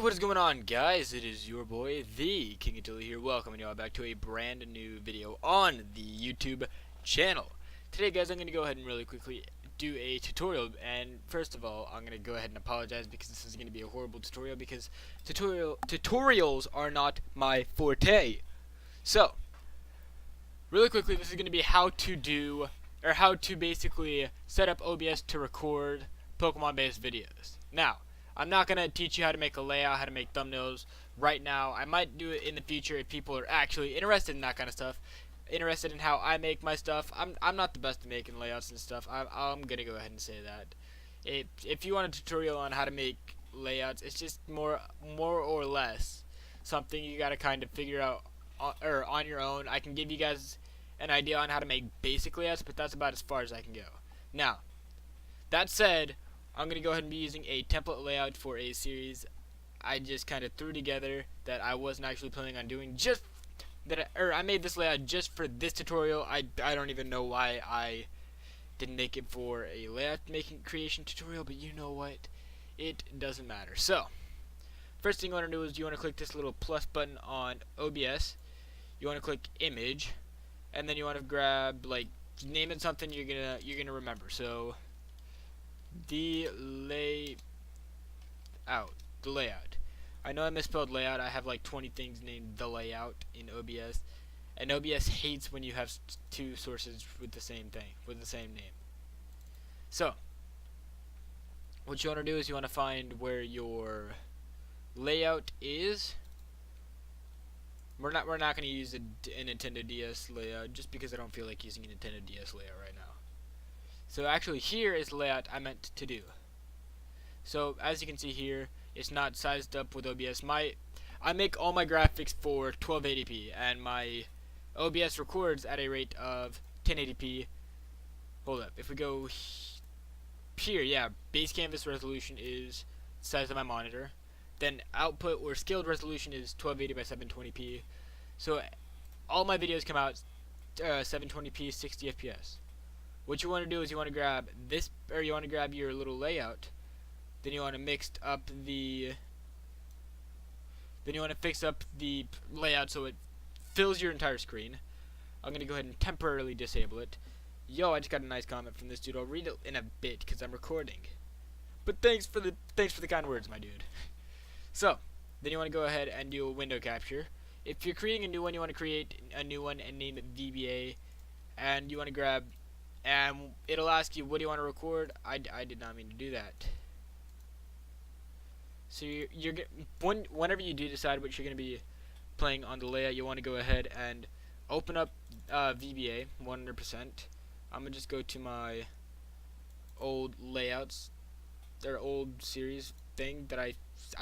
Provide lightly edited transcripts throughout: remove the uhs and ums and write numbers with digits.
what is going on, guys? It is your boy, the King Attila here, welcoming you all back to a brand new video on the YouTube channel. Today, guys, I'm going to go ahead and really quickly do a tutorial, and first of all, I'm going to go ahead and apologize because this is going to be a horrible tutorial because tutorials are not my forte. So, really quickly, this is going to be how to basically set up OBS to record Pokemon-based videos. Now, I'm not going to teach you how to make a layout, how to make thumbnails right now. I might do it in the future if people are actually interested in that kind of stuff, interested in how I make my stuff. I'm not the best at making layouts and stuff. I'm going to go ahead and say that. If you want a tutorial on how to make layouts, it's just more or less something you got to kind of figure out on your own. I can give you guys an idea on how to make basic layouts, but that's about as far as I can go. Now, that said, I'm going to go ahead and be using a template layout for a series I just kind of threw together that I wasn't actually planning on doing. I made this layout just for this tutorial. I don't even know why I didn't make it for a layout creation tutorial, but you know what? It doesn't matter. So, first thing you want to do is you want to click this little plus button on OBS. You want to click image, and then you want to grab, like, name it something you're gonna remember. So, the layout. I know I misspelled layout. I have like 20 things named the layout in OBS, and OBS hates when you have two sources with the same thing, with the same name. So, what you want to do is you want to find where your layout is. We're not going to use a Nintendo DS layout just because I don't feel like using a Nintendo DS layout right now. So actually here is the layout I meant to do. So as you can see here, it's not sized up with OBS. I make all my graphics for 1280p, and my OBS records at a rate of 1080p. Hold up, if we go here, yeah, base canvas resolution is the size of my monitor. Then output or scaled resolution is 1280 by 720p. So all my videos come out 720p, 60 FPS. What you want to do is you want to grab this, or you want to grab your little layout. Then you want to fix up the layout so it fills your entire screen. I'm gonna go ahead and temporarily disable it. Yo, I just got a nice comment from this dude. I'll read it in a bit because I'm recording. But thanks for the kind words, my dude. So then you want to go ahead and do a window capture. If you're creating a new one, you want to create a new one and name it VBA, and you want to grab. And it'll ask you, what do you want to record? I did not mean to do that. So whenever you do decide what you're going to be playing on the layout, you want to go ahead and open up VBA 100%. I'm going to just go to my old layouts, their old series thing that I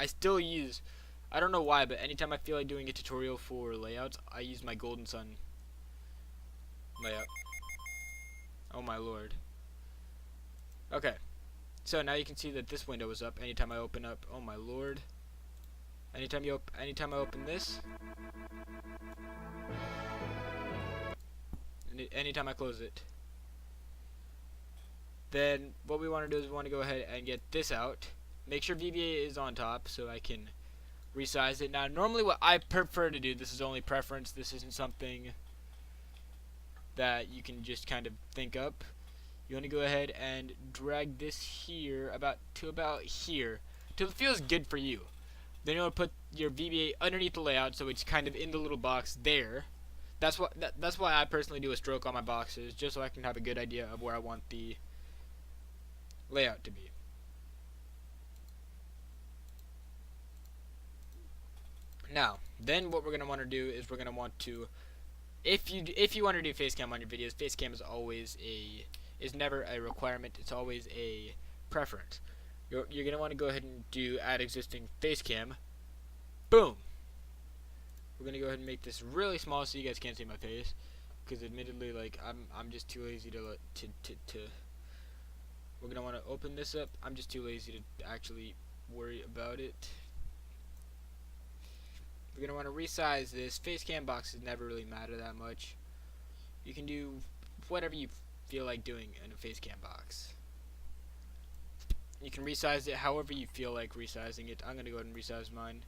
still use. I don't know why, but anytime I feel like doing a tutorial for layouts, I use my Golden Sun layout. Oh my lord. Okay. So now you can see that this window is up anytime I open up. Oh my lord. Anytime I open this. Anytime I close it. Then what we want to do is we want to go ahead and get this out. Make sure VBA is on top so I can resize it. Now normally what I prefer to do, this is only preference, this isn't something that you can just kind of think up. You want to go ahead and drag this here about here till it feels good for you. Then you want to put your VBA underneath the layout so it's kind of in the little box there. That's why I personally do a stroke on my boxes, just so I can have a good idea of where I want the layout to be. Now, then what we're going to want to do is we're going to want to, if you want to do facecam on your videos, facecam is never a requirement. It's always a preference. You're going to want to go ahead and do add existing facecam. Boom. We're going to go ahead and make this really small so you guys can't see my face, because admittedly, like, I'm just too lazy to we're going to want to open this up. I'm just too lazy to actually worry about it. We're going to want to resize this. Facecam boxes never really matter that much. You can do whatever you feel like doing in a facecam box. You can resize it however you feel like resizing it. I'm gonna go ahead and resize mine.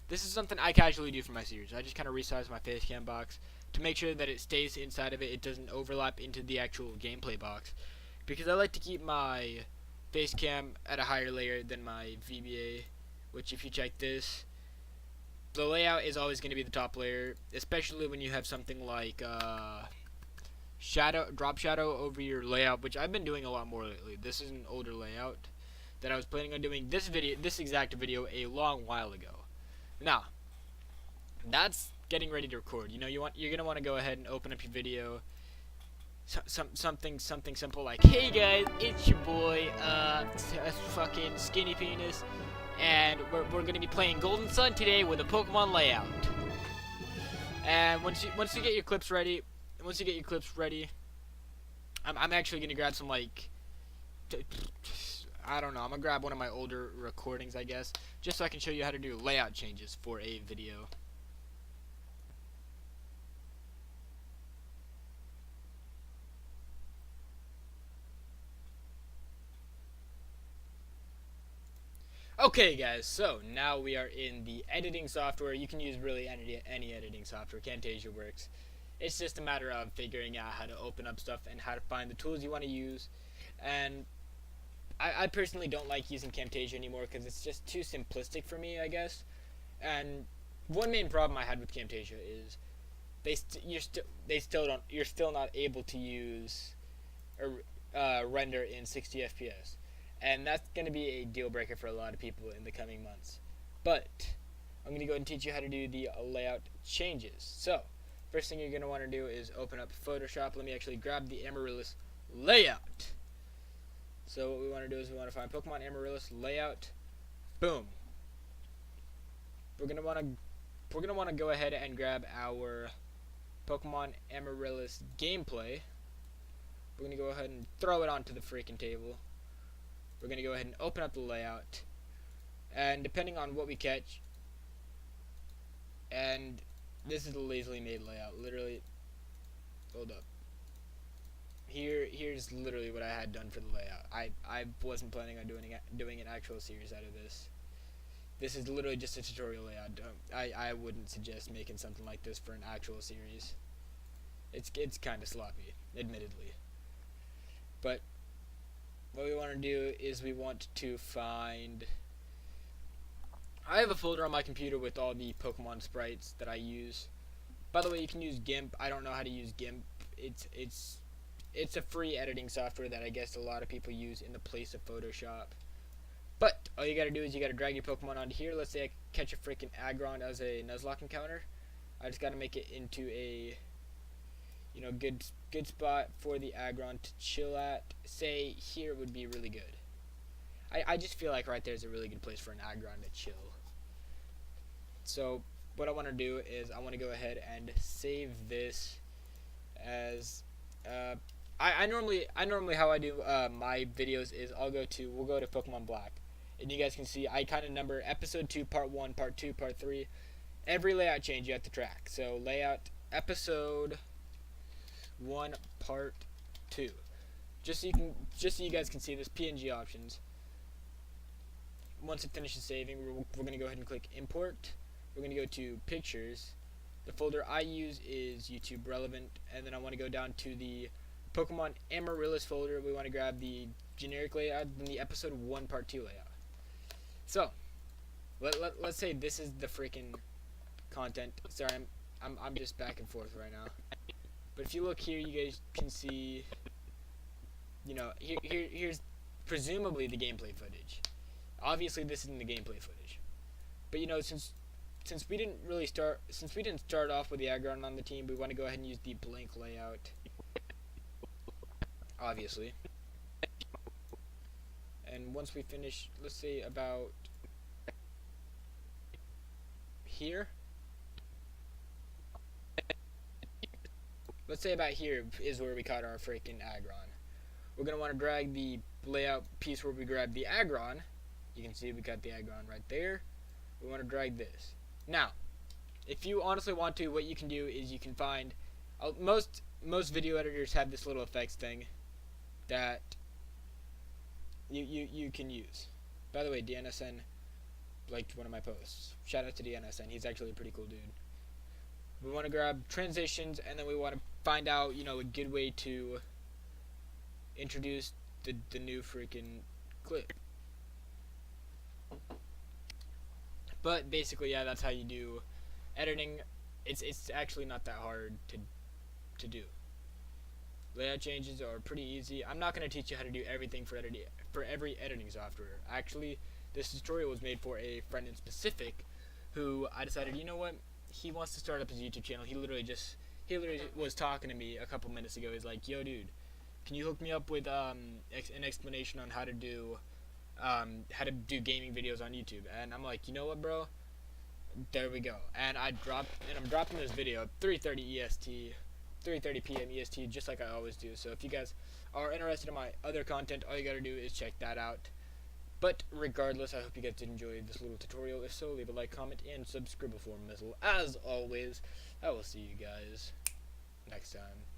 This is something I casually do for my series. I just kind of resize my face cam box to make sure that it stays inside of it. It doesn't overlap into the actual gameplay box, because I like to keep my face cam at a higher layer than my VBA, which if you check this, the layout is always going to be the top layer, especially when you have something like drop shadow over your layout, which I've been doing a lot more lately. This is an older layout that I was planning on doing this exact video a long while ago. Now, that's getting ready to record. You know, you're gonna want to go ahead and open up your video. Something simple like, "Hey guys, it's your boy, fucking Skinny Penis, and we're gonna be playing Golden Sun today with a Pokemon layout." And once you get your clips ready, I'm actually gonna grab some I don't know. I'm gonna grab one of my older recordings, I guess, just so I can show you how to do layout changes for a video. Okay guys, so now we are in the editing software. You can use really any editing software. Camtasia works. It's just a matter of figuring out how to open up stuff and how to find the tools you want to use. And I personally don't like using Camtasia anymore because it's just too simplistic for me, I guess. And one main problem I had with Camtasia is you're still not able to use render in 60 FPS. And that's going to be a deal breaker for a lot of people in the coming months. But I'm going to go ahead and teach you how to do the layout changes. So, first thing you're going to want to do is open up Photoshop. Let me actually grab the Amaryllis layout. So what we want to do is we want to find Pokemon Amaryllis layout. Boom. We're going to want to go ahead and grab our Pokemon Amaryllis gameplay. We're going to go ahead and throw it onto the freaking table. We're going to go ahead and open up the layout, and depending on what we catch, and this is the lazily made layout, literally, hold up, here's literally what I had done for the layout. I wasn't planning on doing an actual series out of this. This is literally just a tutorial layout. I wouldn't suggest making something like this for an actual series. It's kind of sloppy, admittedly, but what we want to do is we want to find... I have a folder on my computer with all the Pokemon sprites that I use. By the way, you can use GIMP. I don't know how to use GIMP. It's a free editing software that I guess a lot of people use in the place of Photoshop. But all you gotta do is you gotta drag your Pokemon onto here. Let's say I catch a freaking Aggron as a Nuzlocke encounter. I just gotta make it into a good spot for the Aggron to chill at. Say here would be really good. I just feel like right there is a really good place for an Aggron to chill. So what I want to do is I want to go ahead and save this as I normally how I do my videos is we'll go to Pokemon Black, and you guys can see I kind of number episode 2, part 1, part 2, part 3. Every layout change you have to track. So layout episode 1, part 2. Just so you guys can see this PNG options. Once it finishes saving, we're going to go ahead and click import. We're going to go to pictures. The folder I use is YouTube relevant, and then I want to go down to the Pokemon Amaryllis folder. We want to grab the generic layout and the episode 1, part 2 layout. So let's say this is the freaking content. Sorry, I'm just back and forth right now. But if you look here, you guys can see, here's presumably the gameplay footage. Obviously, this isn't the gameplay footage. But since we didn't start off with the Aggron on the team, we want to go ahead and use the blank layout. Obviously. And once we finish, let's say about here. Let's say about here is where we caught our freaking Aggron. We're going to want to drag the layout piece where we grabbed the Aggron. You can see we got the Aggron right there. We want to drag this. Now, if you honestly want to, what you can do is you can find... most video editors have this little effects thing that you can use. By the way, DNSN liked one of my posts. Shout out to DNSN. He's actually a pretty cool dude. We want to grab transitions, and then we want to find out, you know, a good way to introduce the new freaking clip. But basically, yeah, that's how you do editing. It's actually not that hard to do. Layout changes are pretty easy. I'm not going to teach you how to do everything for every editing software. Actually, this tutorial was made for a friend in specific who I decided, you know what, he wants to start up his YouTube channel. He literally was talking to me a couple minutes ago. He's like, yo dude, can you hook me up with an explanation on how to do gaming videos on YouTube? And I'm like, you know what, bro, there we go. And I'm dropping this video at 3:30 EST, 3:30 p.m. EST, just like I always do. So if you guys are interested in my other content, all you gotta do is check that out. But regardless, I hope you guys did enjoy this little tutorial. If so, leave a like, comment, and subscribe for more. As always, I will see you guys next time.